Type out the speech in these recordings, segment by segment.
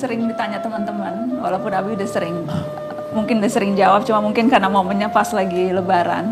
sering ditanya teman-teman, walaupun Abi udah sering, mungkin udah sering jawab, cuma mungkin karena momennya pas lagi Lebaran.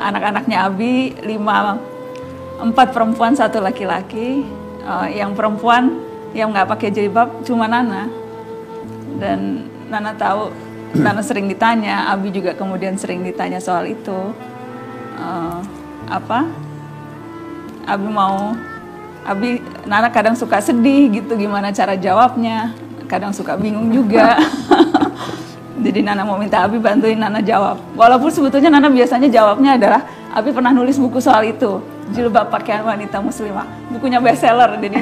Anak-anaknya Abi 4 perempuan 1 laki-laki. Yang perempuan yang nggak pakai jilbab cuma Nana. Dan Nana tahu, Nana sering ditanya, Abi juga kemudian sering ditanya soal itu. Nana kadang suka sedih gitu, gimana cara jawabnya, kadang suka bingung juga. Jadi Nana mau minta Abi bantuin Nana jawab. Walaupun sebetulnya Nana biasanya jawabnya adalah, Abi pernah nulis buku soal itu, jilbab pakaian wanita muslimah, bukunya bestseller. Jadi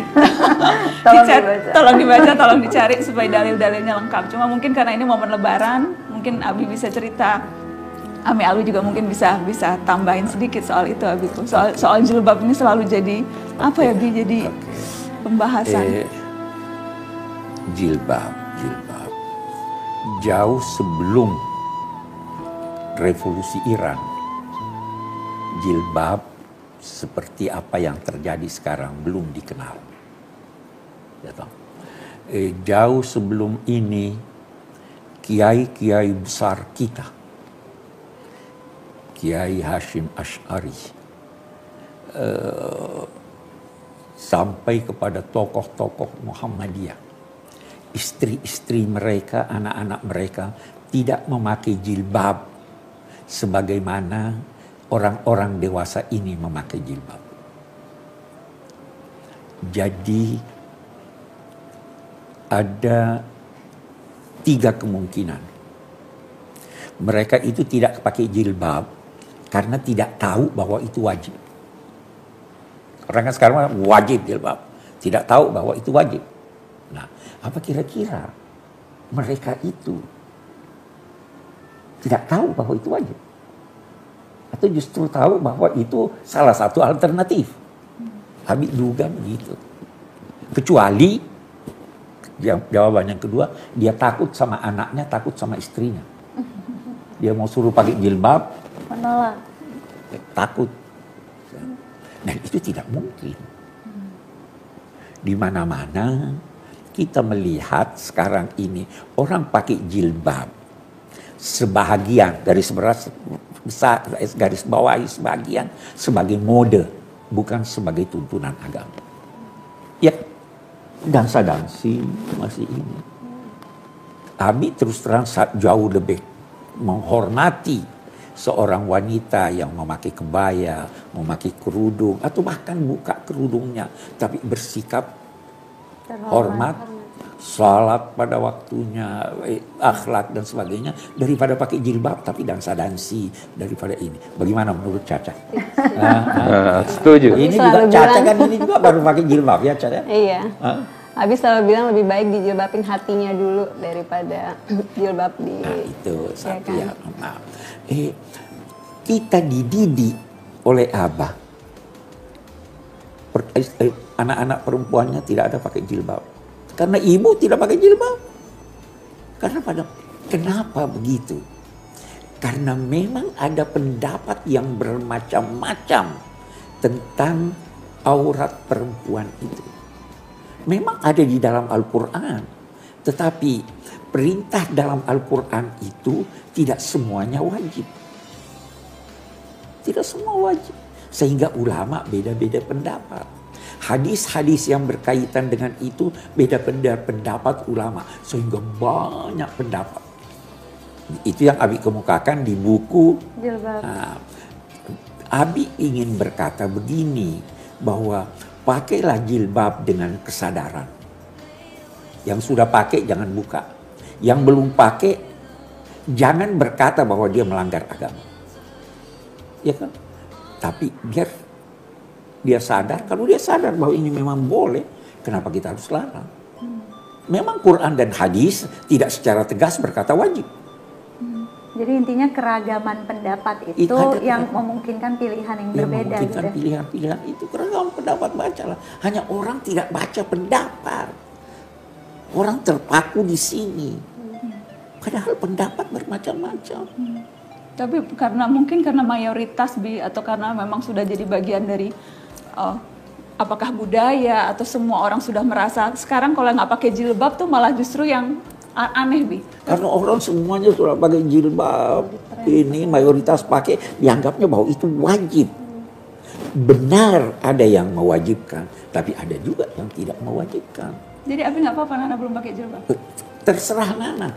tolong dibaca, tolong dicari supaya dalil-dalilnya lengkap. Cuma mungkin karena ini momen Lebaran, mungkin Abi bisa cerita. Alwi juga mungkin bisa tambahin sedikit soal itu, Abi. Soal jilbab ini selalu jadi apa ya, Bi? Jadi pembahasan. Jilbab jauh sebelum revolusi Iran, jilbab seperti apa yang terjadi sekarang belum dikenal. Jauh sebelum ini, kiai-kiai besar kita, Kiai Hashim Asy'ari, sampai kepada tokoh-tokoh Muhammadiyah, istri-istri mereka, anak-anak mereka tidak memakai jilbab sebagaimana orang-orang dewasa ini memakai jilbab. Jadi ada 3 kemungkinan. Mereka itu tidak pakai jilbab karena tidak tahu bahwa itu wajib. Orang kan sekarang wajib jilbab, tidak tahu bahwa itu wajib. Nah, apa kira-kira mereka itu tidak tahu bahwa itu wajib? Atau justru tahu bahwa itu salah satu alternatif? Habib duga begitu. Kecuali jawaban yang kedua, dia takut sama anaknya, takut sama istrinya. Dia mau suruh pakai jilbab, menolak. Takut. Dan itu tidak mungkin. Di mana-mana kita melihat sekarang ini orang pakai jilbab, sebahagian garis bawahi sebagian sebagai mode, bukan sebagai tuntunan agama. Ya, dansa-dansi masih ini. Abi terus terang jauh lebih menghormati seorang wanita yang memakai kebaya, memakai kerudung, atau bahkan buka kerudungnya, tapi bersikap hormat, salat pada waktunya, akhlak dan sebagainya, daripada pakai jilbab tapi dansa-dansi, daripada ini. Bagaimana menurut Caca? Setuju. Ini juga Caca kan ini juga baru pakai jilbab ya, Caca? Iya. Abi selalu bilang lebih baik dijilbabin hatinya dulu daripada jilbab di. Nah itu satu ya. Kan? Nah, kita dididik oleh Abah. Anak-anak perempuannya tidak ada pakai jilbab. Karena ibu tidak pakai jilbab. Kenapa begitu? Karena memang ada pendapat yang bermacam-macam tentang aurat perempuan itu. Memang ada di dalam Al-Quran. Tetapi perintah dalam Al-Quran itu tidak semuanya wajib. Tidak semua wajib. Sehingga ulama beda-beda pendapat. Hadis-hadis yang berkaitan dengan itu beda pendapat ulama. Sehingga banyak pendapat. Itu yang Abi kemukakan di buku. Nah, Abi ingin berkata begini, bahwa pakailah jilbab dengan kesadaran. Yang sudah pakai jangan buka. Yang belum pakai jangan berkata bahwa dia melanggar agama. Ya kan? Tapi biar dia sadar, kalau dia sadar bahwa ini memang boleh, kenapa kita harus larang? Memang Quran dan hadis tidak secara tegas berkata wajib. Jadi intinya keragaman pendapat itu yang memungkinkan pilihan yang berbeda. Memungkinkan gitu. Pilihan-pilihan itu keragaman pendapat, bacalah. Hanya orang tidak baca pendapat. Orang terpaku di sini. Padahal pendapat bermacam-macam. Tapi karena mayoritas atau karena memang sudah jadi bagian dari apakah budaya atau semua orang sudah merasa sekarang kalau nggak pakai jilbab tuh malah justru yang aneh, Bi? Karena orang semuanya sudah pakai jilbab, ini mayoritas pakai, dianggapnya bahwa itu wajib. Benar ada yang mewajibkan, tapi ada juga yang tidak mewajibkan. Jadi Abi nggak apa-apa Nana belum pakai jilbab? Terserah Nana.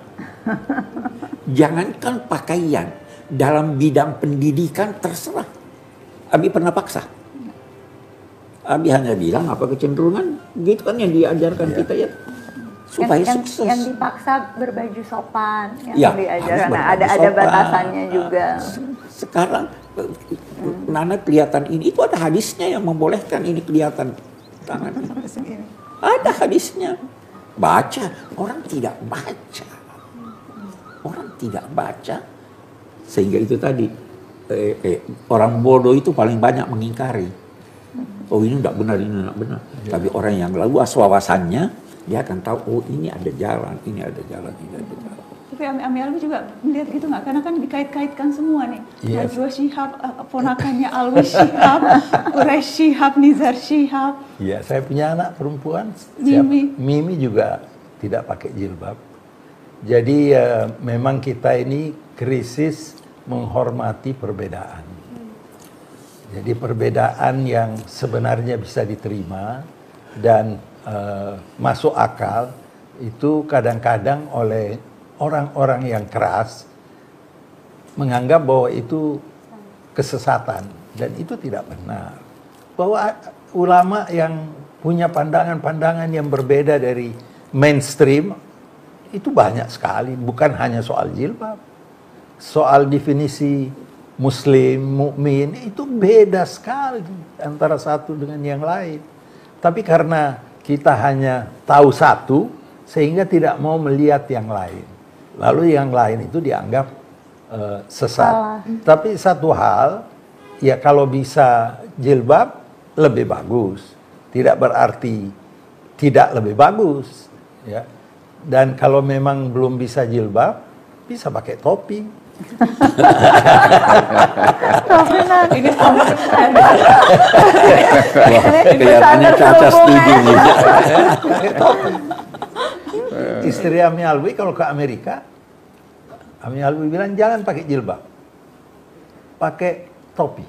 Jangankan pakaian, dalam bidang pendidikan terserah. Abi pernah paksa? Abi hanya bilang apa kecenderungan, gitu kan yang diajarkan kita ya. Supaya sukses. Yang dipaksa berbaju sopan, yang Ya, diajarkan. harus Ada berbaju batasannya sopan. juga. Sekarang Nana kelihatan ini, itu ada hadisnya yang membolehkan ini kelihatan tangan. Ada hadisnya. Baca, orang tidak baca. Orang tidak baca. Sehingga itu tadi, orang bodoh itu paling banyak mengingkari. Oh ini tidak benar, ini tidak benar. Tapi orang yang luas wawasannya, dia akan tahu, oh ini ada jalan, ini ada jalan, ini ada jalan. Tapi Ami Alwi juga melihat gitu nggak? Karena kan dikait-kaitkan semua nih. Yes. Najwa Shihab, ponakannya Alwi Shihab, Quraish Shihab, Nizar Shihab. Iya, saya punya anak perempuan. Mimi. Mimi juga tidak pakai jilbab. Jadi memang kita ini krisis menghormati perbedaan. Jadi perbedaan yang sebenarnya bisa diterima dan masuk akal itu kadang-kadang oleh orang-orang yang keras menganggap bahwa itu kesesatan dan itu tidak benar. Bahwa ulama yang punya pandangan-pandangan yang berbeda dari mainstream itu banyak sekali, bukan hanya soal jilbab. Soal definisi muslim, mukmin itu beda sekali antara satu dengan yang lain. Tapi karena kita hanya tahu satu, sehingga tidak mau melihat yang lain. Lalu yang lain itu dianggap sesat. Salah. Tapi satu hal, ya kalau bisa jilbab lebih bagus. Tidak berarti tidak lebih bagus. Ya. Dan kalau memang belum bisa jilbab, bisa pakai topi. Ini sama Kelihatannya Caca setuju nih. Istri Ami Alwi kalau ke Amerika, Ami Alwi bilang jangan pakai jilbab, pakai topi.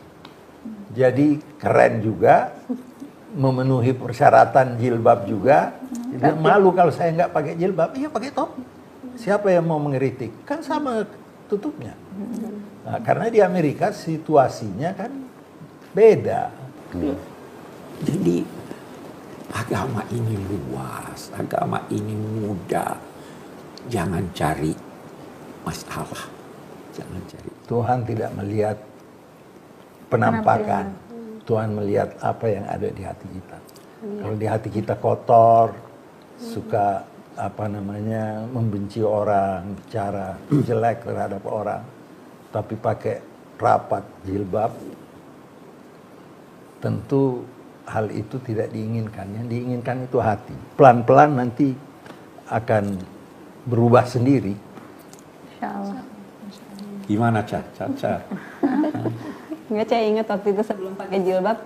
Jadi keren juga, memenuhi persyaratan jilbab juga. Jadi malu kalau saya nggak pakai jilbab, iya pakai topi. Siapa yang mau mengkritik? Kan sama tutupnya. Nah, karena di Amerika situasinya kan beda. Jadi agama ini luas, agama ini mudah. Jangan cari masalah. Jangan cari. Tuhan tidak melihat penampakan. Tuhan melihat apa yang ada di hati kita. Kalau di hati kita kotor, suka membenci orang, bicara jelek terhadap orang, tapi pakai rapat jilbab, tentu hal itu tidak diinginkan. Yang diinginkan itu hati. Pelan-pelan nanti akan berubah sendiri. Insyaallah. Gimana Caca? Nggak, saya ingat waktu itu sebelum pakai jilbab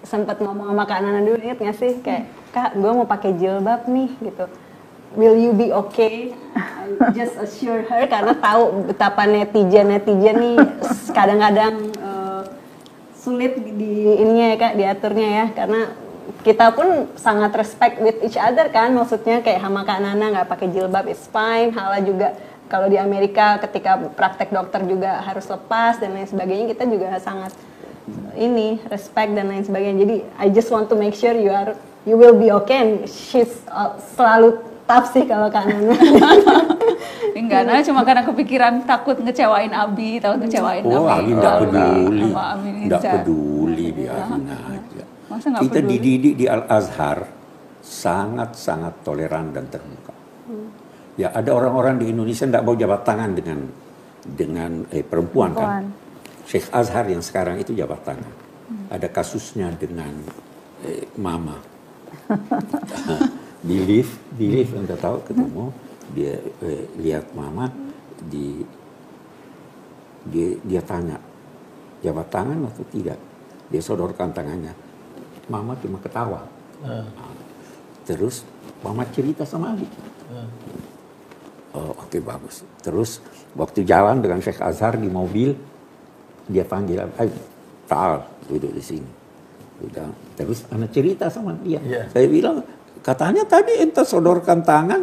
sempat ngomong sama Kak Nana dulu, ingat nggak sih, kayak Kak gue mau pakai jilbab nih gitu, will you be okay? I just assure her, karena tahu betapa netizen nih kadang-kadang sulit di ininya ya Kak, diaturnya ya, karena kita pun sangat respect with each other kan, maksudnya kayak sama Kak Nana nggak pakai jilbab it's fine, Hala juga. Kalau di Amerika ketika praktek dokter juga harus lepas dan lain sebagainya, kita juga sangat respect dan lain sebagainya. Jadi I just want to make sure you will be okay. And she's selalu tough sih kalau Kak Nana. Enggak, Nana cuma karena kepikiran takut ngecewain Abi, takut ngecewain Abi nggak peduli, sama Ami nggak Nizar. peduli biarin aja. Masa nggak Kita peduli? dididik di Al Azhar sangat toleran dan terbuka. Ya ada orang-orang di Indonesia tidak mau jabat tangan dengan perempuan kan. Syekh Azhar yang sekarang itu jabat tangan. Ada kasusnya dengan Mama. Di lift Anda tahu ketemu, dia lihat Mama, dia tanya jabat tangan atau tidak. Dia sodorkan tangannya. Mama cuma ketawa. Terus Mama cerita sama Ali. Oh, oke, bagus. Terus waktu jalan dengan Syekh Azhar di mobil, dia panggil, Tal, duduk di sini. Udah. Terus anak cerita sama dia. Saya bilang, katanya tadi ente sodorkan tangan,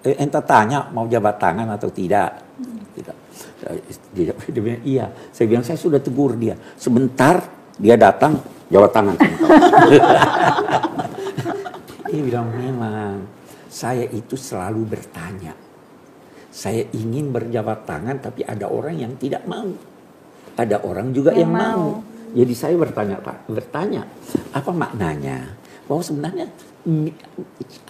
ente tanya mau jabat tangan atau tidak. Tidak. Dia bilang, iya. Saya bilang, saya sudah tegur dia. Sebentar dia datang, jabat tangan. Dia bilang, memang saya itu selalu bertanya. Saya ingin berjabat tangan, tapi ada orang yang tidak mau. Ada orang juga yang mau. Jadi saya bertanya, apa maknanya? Bahwa sebenarnya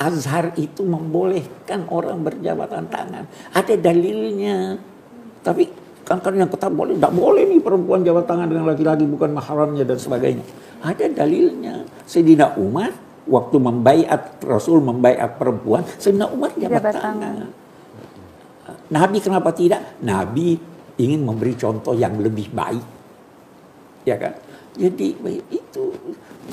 Azhar itu membolehkan orang berjabatan tangan. Ada dalilnya. Tapi kan yang kata boleh, tidak boleh nih perempuan jabat tangan dengan laki-laki bukan mahramnya dan sebagainya. Ada dalilnya. Sayyidina Umar waktu membaiat Rasul membaiat perempuan, Sayyidina Umar jabat tangan. Nabi kenapa tidak? Nabi ingin memberi contoh yang lebih baik. Ya kan? Jadi itu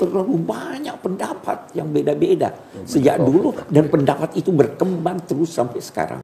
terlalu banyak pendapat yang beda-beda sejak dulu dan pendapat itu berkembang terus sampai sekarang.